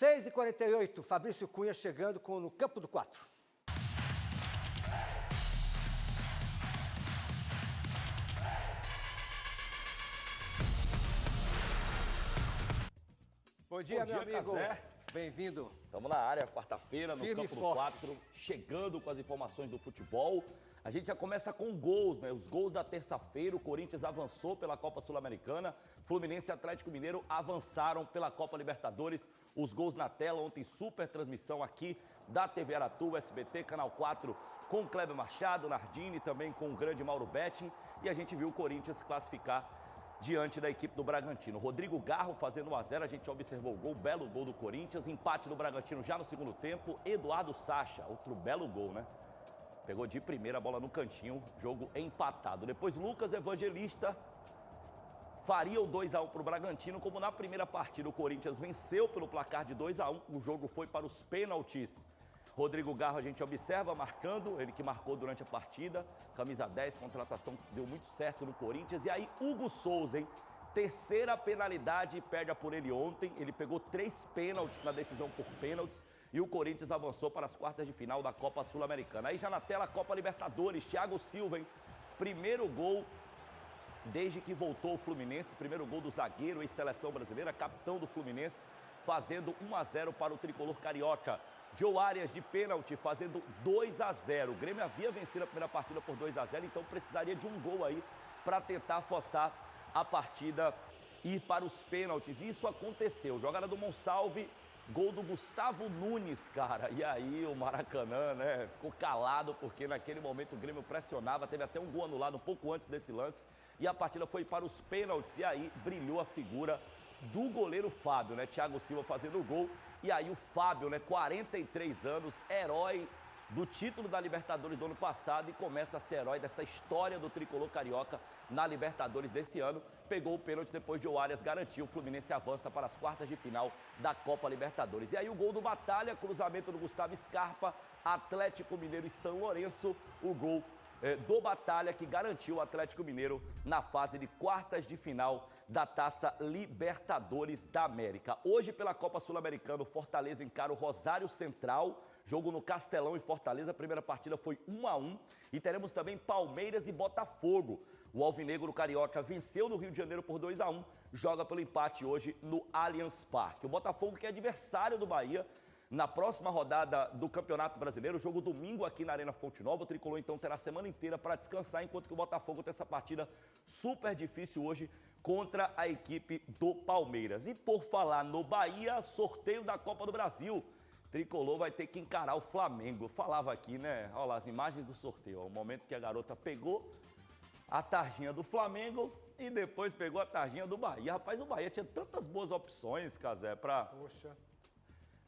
6h48, Fabrício Cunha chegando no campo do 4. Bom dia, meu amigo. Bem-vindo. Estamos na área, quarta-feira, no campo do 4, chegando com as informações do futebol. A gente já começa com gols, né? Os gols da terça-feira, o Corinthians avançou pela Copa Sul-Americana, Fluminense e Atlético Mineiro avançaram pela Copa Libertadores. Os gols na tela, ontem super transmissão aqui da TV Aratu, SBT, Canal 4, com Kleber Machado, Nardini, também com o grande Mauro Betting. E a gente viu o Corinthians classificar diante da equipe do Bragantino. Rodrigo Garro fazendo 1-0, a gente observou o gol, belo gol do Corinthians, empate do Bragantino já no segundo tempo. Eduardo Sacha, outro belo gol, né? Pegou de primeira a bola no cantinho, jogo empatado. Depois Lucas Evangelista faria o 2-1 para o Bragantino, como na primeira partida o Corinthians venceu pelo placar de 2-1, o jogo foi para os pênaltis. Rodrigo Garro a gente observa marcando, ele que marcou durante a partida, camisa 10, contratação que deu muito certo no Corinthians. E aí Hugo Souza, hein? Terceira penalidade, perde por ele ontem, ele pegou 3 pênaltis na decisão por pênaltis e o Corinthians avançou para as quartas de final da Copa Sul-Americana. Aí já na tela, Copa Libertadores, Thiago Silva, hein? Primeiro gol desde que voltou o Fluminense, primeiro gol do zagueiro, ex-seleção brasileira, capitão do Fluminense, fazendo 1-0 para o tricolor carioca. Joe Arias de pênalti fazendo 2-0. O Grêmio havia vencido a primeira partida por 2-0, então precisaria de um gol aí para tentar forçar a partida e ir para os pênaltis. Isso aconteceu. Jogada do Monsalve, gol do Gustavo Nunes, cara. E aí o Maracanã, né, ficou calado porque naquele momento o Grêmio pressionava. Teve até um gol anulado um pouco antes desse lance. E a partida foi para os pênaltis. E aí brilhou a figura do goleiro Fábio, né? Thiago Silva fazendo o gol. E aí o Fábio, né? 43 anos, herói do título da Libertadores do ano passado e começa a ser herói dessa história do tricolor carioca na Libertadores desse ano. Pegou o pênalti depois de o Arias garantir. O Fluminense avança para as quartas de final da Copa Libertadores. E aí o gol do Batalha, cruzamento do Gustavo Scarpa, Atlético Mineiro e São Lourenço. O gol do Batalha, que garantiu o Atlético Mineiro na fase de quartas de final da Taça Libertadores da América. Hoje, pela Copa Sul-Americana, o Fortaleza encara o Rosário Central, jogo no Castelão em Fortaleza. A primeira partida foi 1-1 e teremos também Palmeiras e Botafogo. O Alvinegro Carioca venceu no Rio de Janeiro por 2-1, joga pelo empate hoje no Allianz Parque. O Botafogo, que é adversário do Bahia, na próxima rodada do Campeonato Brasileiro, jogo domingo aqui na Arena Fonte Nova. O Tricolor então terá a semana inteira para descansar, enquanto que o Botafogo tem essa partida super difícil hoje contra a equipe do Palmeiras. E por falar no Bahia, sorteio da Copa do Brasil. Tricolor vai ter que encarar o Flamengo. Eu falava aqui, né? Olha lá as imagens do sorteio. Ó, o momento que a garota pegou a tarjinha do Flamengo e depois pegou a tarjinha do Bahia. Rapaz, o Bahia tinha tantas boas opções, Cazé, para... Poxa.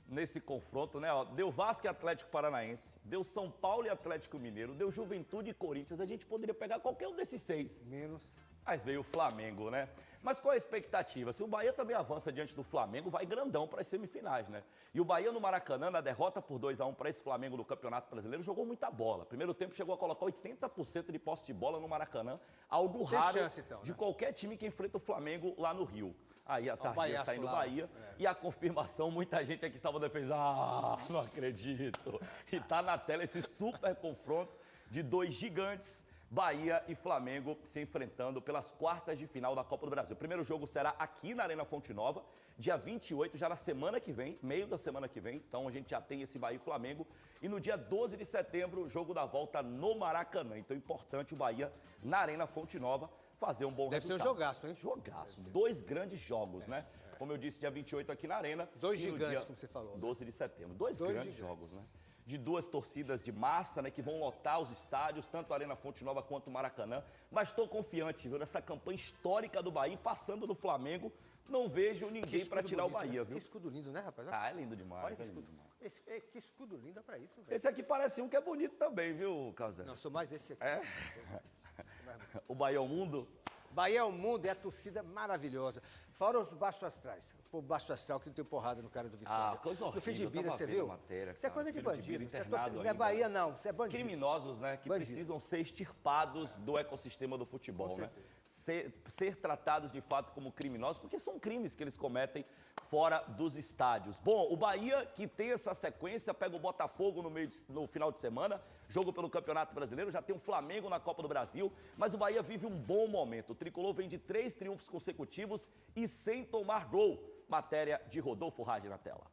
Nesse confronto, né? Ó, deu Vasco e Atlético Paranaense, deu São Paulo e Atlético Mineiro, deu Juventude e Corinthians. A gente poderia pegar qualquer um desses 6. Menos. Mas veio o Flamengo, né? Mas qual é a expectativa? Se o Bahia também avança diante do Flamengo, vai grandão para as semifinais, né? E o Bahia no Maracanã, na derrota por 2-1 para esse Flamengo no Campeonato Brasileiro, jogou muita bola. Primeiro tempo chegou a colocar 80% de posse de bola no Maracanã, algo raro chance, então, né? de qualquer time que enfrenta o Flamengo lá no Rio. Aí a tarjinha saindo do Bahia e a confirmação, muita gente aqui estava defesa. Ah, não acredito. E tá na tela esse super confronto de 2 gigantes, Bahia e Flamengo, se enfrentando pelas quartas de final da Copa do Brasil. O primeiro jogo será aqui na Arena Fonte Nova, dia 28, já na semana que vem, meio da semana que vem. Então a gente já tem esse Bahia e Flamengo. E no dia 12 de setembro, jogo da volta no Maracanã. Então importante o Bahia na Arena Fonte Nova fazer um bom resultado. Deve ser um jogaço, hein? Jogaço. 2 grandes jogos, né? Como eu disse, dia 28 aqui na Arena. 2 gigantes, como você falou. 12 de setembro. 2 grandes jogos, né? De 2 torcidas de massa, né? Que vão lotar os estádios, tanto a Arena Fonte Nova quanto o Maracanã. Mas estou confiante, viu? Nessa campanha histórica do Bahia, passando no Flamengo. Não vejo ninguém para tirar bonito, o Bahia, né? viu? Que escudo lindo, né, rapaz? Ah, é lindo demais. Olha que é lindo escudo. demais. Que escudo lindo é pra isso, velho. Esse aqui parece um que é bonito também, viu, Cazé? Não, sou mais esse aqui. É? O Bahia é o mundo? Bahia é o mundo, é a torcida maravilhosa. Fora os baixos astrais. O povo baixo astral que não tem porrada no cara do Vitória. Ah, coisa horrível. No fim de Bira, você viu? Matéria, isso é coisa de bandido. Você não é Bahia, não. Você é bandido. Criminosos, né? Que precisam ser extirpados do ecossistema do futebol, né? Ser tratados de fato como criminosos, porque são crimes que eles cometem fora dos estádios. Bom, o Bahia, que tem essa sequência, pega o Botafogo no final de semana, jogo pelo Campeonato Brasileiro, já tem o Flamengo na Copa do Brasil, mas o Bahia vive um bom momento. O tricolor vem de 3 triunfos consecutivos e sem tomar gol. Matéria de Rodolfo Rage na tela.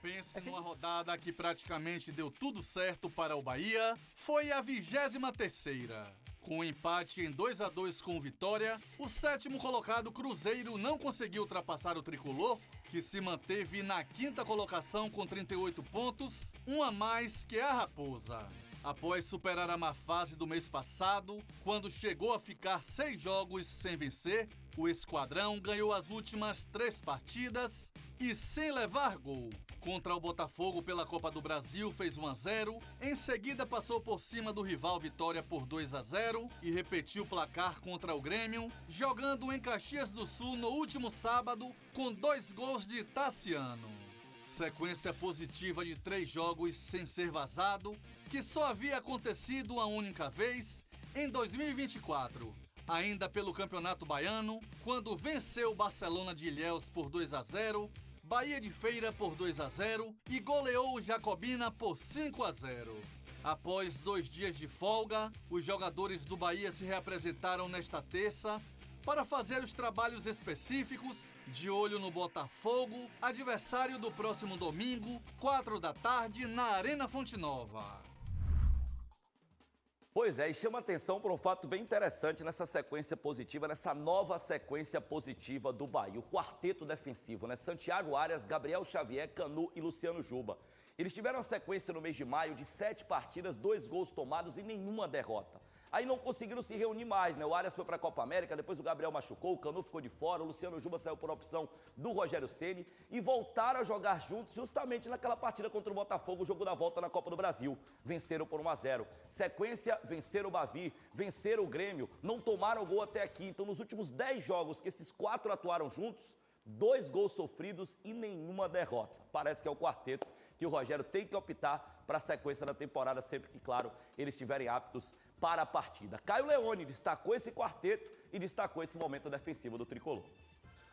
Pense numa rodada que praticamente deu tudo certo para o Bahia, foi a 23ª. Com um empate em 2-2 com o Vitória, o 7º colocado Cruzeiro não conseguiu ultrapassar o tricolor, que se manteve na 5ª colocação com 38 pontos, um a mais que a Raposa. Após superar a má fase do mês passado, quando chegou a ficar 6 jogos sem vencer, o Esquadrão ganhou as últimas 3 partidas e sem levar gol. Contra o Botafogo pela Copa do Brasil fez 1-0, em seguida passou por cima do rival Vitória por 2-0 e repetiu o placar contra o Grêmio, jogando em Caxias do Sul no último sábado com 2 gols de Tassiano. Sequência positiva de 3 jogos sem ser vazado, que só havia acontecido uma única vez em 2024. Ainda pelo Campeonato Baiano, quando venceu o Barcelona de Ilhéus por 2-0, Bahia de Feira por 2-0 e goleou o Jacobina por 5-0. Após 2 dias de folga, os jogadores do Bahia se reapresentaram nesta terça para fazer os trabalhos específicos, de olho no Botafogo, adversário do próximo domingo, 4 da tarde, na Arena Fonte Nova. Pois é, e chama atenção para um fato bem interessante nessa sequência positiva, nessa nova sequência positiva do Bahia. O quarteto defensivo, né? Santiago Arias, Gabriel Xavier, Canu e Luciano Juba. Eles tiveram uma sequência no mês de maio de 7 partidas, 2 gols tomados e nenhuma derrota. Aí não conseguiram se reunir mais, né? O Arias foi para a Copa América, depois o Gabriel machucou, o Canu ficou de fora, o Luciano Juba saiu por opção do Rogério Ceni e voltaram a jogar juntos justamente naquela partida contra o Botafogo, o jogo da volta na Copa do Brasil. Venceram por 1-0. Sequência, venceram o Bavi, venceram o Grêmio, não tomaram gol até aqui. Então, nos últimos 10 jogos que esses 4 atuaram juntos, 2 gols sofridos e nenhuma derrota. Parece que é o quarteto que o Rogério tem que optar para a sequência da temporada, sempre que, claro, eles estiverem aptos para a partida. Caio Leone destacou esse quarteto e destacou esse momento defensivo do tricolor.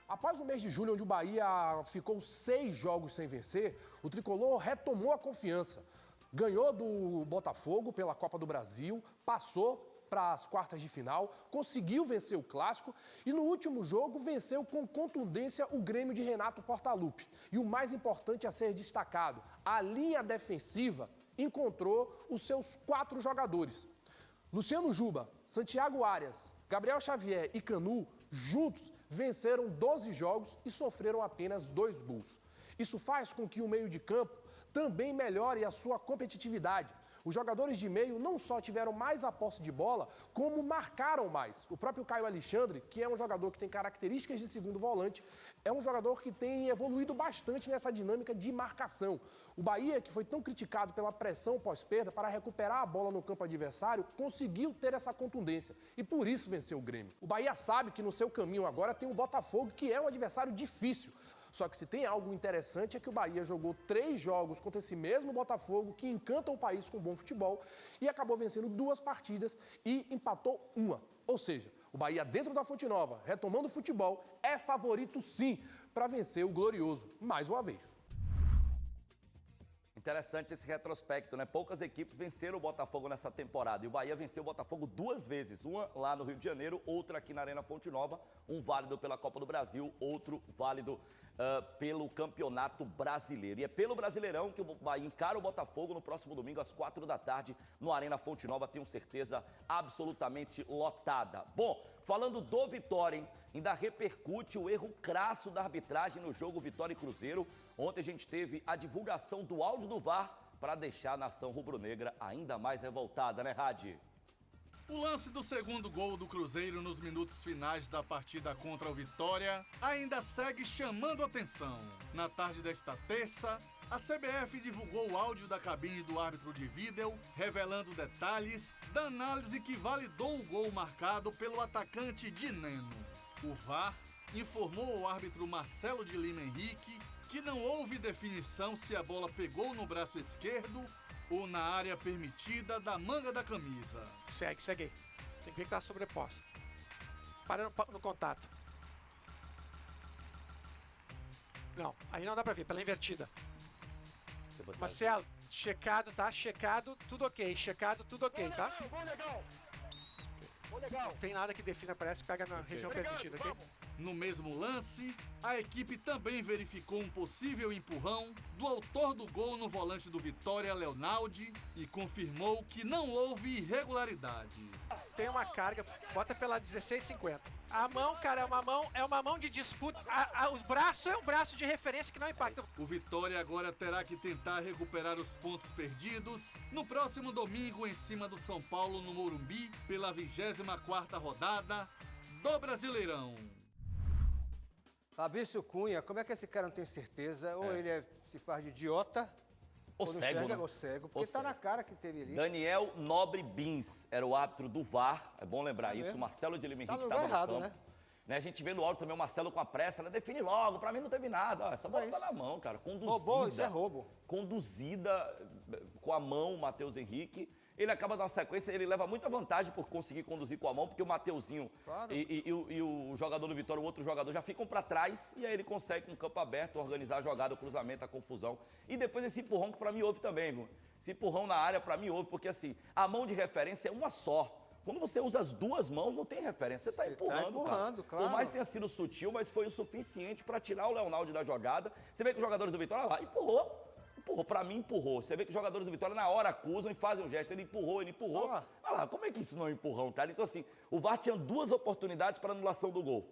Após o mês de julho, onde o Bahia ficou 6 jogos sem vencer, o tricolor retomou a confiança. Ganhou do Botafogo pela Copa do Brasil, passou para as quartas de final, conseguiu vencer o Clássico e no último jogo venceu com contundência o Grêmio de Renato Portaluppi. E o mais importante a ser destacado, a linha defensiva encontrou os seus 4 jogadores. Luciano Juba, Santiago Arias, Gabriel Xavier e Canu, juntos, venceram 12 jogos e sofreram apenas 2 gols. Isso faz com que o meio de campo também melhore a sua competitividade. Os jogadores de meio não só tiveram mais a posse de bola, como marcaram mais. O próprio Caio Alexandre, que é um jogador que tem características de segundo volante, é um jogador que tem evoluído bastante nessa dinâmica de marcação. O Bahia, que foi tão criticado pela pressão pós-perda para recuperar a bola no campo adversário, conseguiu ter essa contundência e por isso venceu o Grêmio. O Bahia sabe que no seu caminho agora tem o Botafogo, que é um adversário difícil. Só que se tem algo interessante é que o Bahia jogou 3 jogos contra esse mesmo Botafogo que encanta o país com bom futebol e acabou vencendo 2 partidas e empatou 1. Ou seja, o Bahia dentro da Fonte Nova, retomando o futebol, é favorito sim para vencer o Glorioso, mais uma vez. Interessante esse retrospecto, né? Poucas equipes venceram o Botafogo nessa temporada. E o Bahia venceu o Botafogo 2 vezes. Uma lá no Rio de Janeiro, outra aqui na Arena Fonte Nova. Um válido pela Copa do Brasil, outro válido pelo Campeonato Brasileiro. E é pelo Brasileirão que o Bahia encara o Botafogo no próximo domingo, às 4 da tarde, no Arena Fonte Nova. Tenho certeza absolutamente lotada. Bom, falando do Vitória, hein? Ainda repercute o erro crasso da arbitragem no jogo Vitória e Cruzeiro. Ontem a gente teve a divulgação do áudio do VAR para deixar a nação rubro-negra ainda mais revoltada, né, Radi? O lance do segundo gol do Cruzeiro nos minutos finais da partida contra o Vitória ainda segue chamando atenção. Na tarde desta terça, a CBF divulgou o áudio da cabine do árbitro de vídeo, revelando detalhes da análise que validou o gol marcado pelo atacante Dineno. O VAR informou ao árbitro Marcelo de Lima Henrique que não houve definição se a bola pegou no braço esquerdo ou na área permitida da manga da camisa. Segue. Tem que ver que tá sobreposta. Para no contato. Não, aí não dá pra ver, pela invertida. Marcelo, checado, tá? Checado, tudo ok. Checado, tudo ok, tá? Não tem nada que defina, parece, pega na região permitida, ok? No mesmo lance, a equipe também verificou um possível empurrão do autor do gol no volante do Vitória, Leonaldi, e confirmou que não houve irregularidade. Tem uma carga, bota pela 16,50. A mão, cara, é uma mão de disputa. O braço é um braço de referência que não impacta. O Vitória agora terá que tentar recuperar os pontos perdidos no próximo domingo em cima do São Paulo no Morumbi pela 24ª rodada do Brasileirão. Fabrício Cunha, como é que esse cara não tem certeza? Ou ele se faz de idiota, Ou não cego, enxerga, né? ou cego, porque Ou tá na cego. cara que teve ali. Daniel Nobre Bins era o árbitro do VAR, é bom lembrar É isso. mesmo? Marcelo de Lima Tá Henrique no estava lugar no errado, campo. Né? A gente vê no áudio também o Marcelo com a pressa, né? Define logo, pra mim não teve nada. Ó, essa bola tá isso. na mão, cara. Conduzida. Roubou, isso é roubo. Conduzida com a mão, o Matheus Henrique. Ele acaba dando uma sequência, ele leva muita vantagem por conseguir conduzir com a mão, porque o Mateuzinho Claro. e o jogador do Vitória, o outro jogador, já ficam pra trás e aí ele consegue, com o campo aberto, organizar a jogada, o cruzamento, a confusão. E depois esse empurrão que pra mim houve também, viu? Esse empurrão na área pra mim houve, porque assim, a mão de referência é uma só. Quando você usa as duas mãos, não tem referência. Você tá Você tá empurrando, empurrando, cara. claro. Por mais que tenha sido sutil, mas foi o suficiente pra tirar o Leonaldo da jogada. Você vê que os jogadores do Vitória lá, empurrou. Empurrou, pra mim empurrou. Você vê que os jogadores do Vitória na hora acusam e fazem um gesto. Ele empurrou. Olha lá. Olha lá, como é que isso não é empurrão, cara? Então assim, o VAR tinha duas oportunidades para anulação do gol.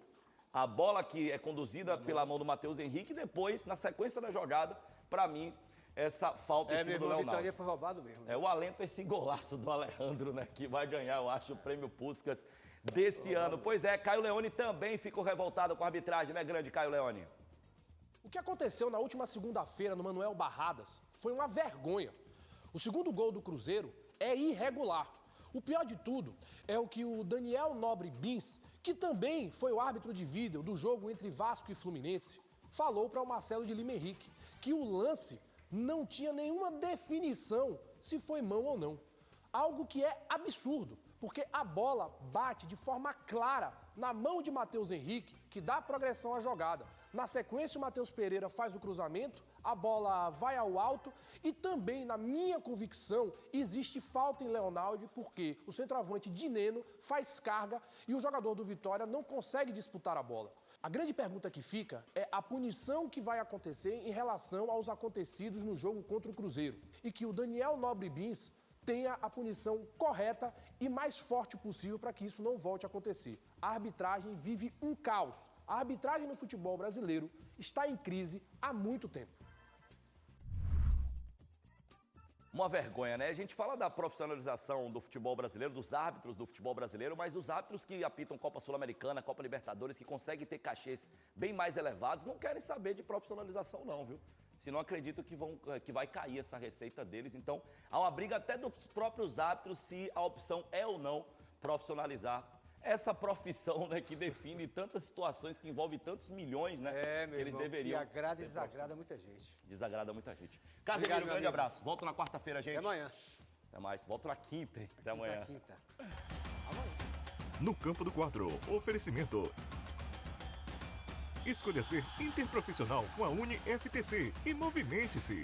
A bola que é conduzida pela mão do Matheus Henrique e depois, na sequência da jogada, pra mim, essa falta em É, cima meu do irmão, a Leonardo. Vitória foi roubado mesmo. É, o alento é esse golaço do Alejandro, né? Que vai ganhar, eu acho, o prêmio Puskás desse ano. Pois é, Caio Leone também ficou revoltado com a arbitragem, né, grande Caio Leone? O que aconteceu na última segunda-feira no Manuel Barradas foi uma vergonha. O segundo gol do Cruzeiro é irregular. O pior de tudo é o que o Daniel Nobre Bins, que também foi o árbitro de vídeo do jogo entre Vasco e Fluminense, falou para o Marcelo de Lima Henrique que o lance não tinha nenhuma definição se foi mão ou não. Algo que é absurdo, porque a bola bate de forma clara na mão de Matheus Henrique, que dá progressão à jogada. Na sequência, o Matheus Pereira faz o cruzamento, a bola vai ao alto e também, na minha convicção, existe falta em Leonaldi porque o centroavante Dineno faz carga e o jogador do Vitória não consegue disputar a bola. A grande pergunta que fica é a punição que vai acontecer em relação aos acontecidos no jogo contra o Cruzeiro e que o Daniel Nobre Bins tenha a punição correta e mais forte possível para que isso não volte a acontecer. A arbitragem vive um caos. A arbitragem no futebol brasileiro está em crise há muito tempo. Uma vergonha, né? A gente fala da profissionalização do futebol brasileiro, dos árbitros do futebol brasileiro, mas os árbitros que apitam Copa Sul-Americana, Copa Libertadores, que conseguem ter cachês bem mais elevados, não querem saber de profissionalização não, viu? Senão acredito que vai cair essa receita deles. Então, há uma briga até dos próprios árbitros se a opção é ou não profissionalizar essa profissão, né, que define tantas situações, que envolve tantos milhões, né? É, meu que eles irmão, deveriam que agrada e ser desagrada muita gente. Desagrada muita gente. Obrigado, Casemiro, um meu grande amigo. abraço. Volto na quarta-feira, gente. Até amanhã. Até mais. Volto na quinta, hein? Até amanhã. Quinta. No Campo do Quadro, oferecimento. Escolha ser interprofissional com a UniFTC e movimente-se.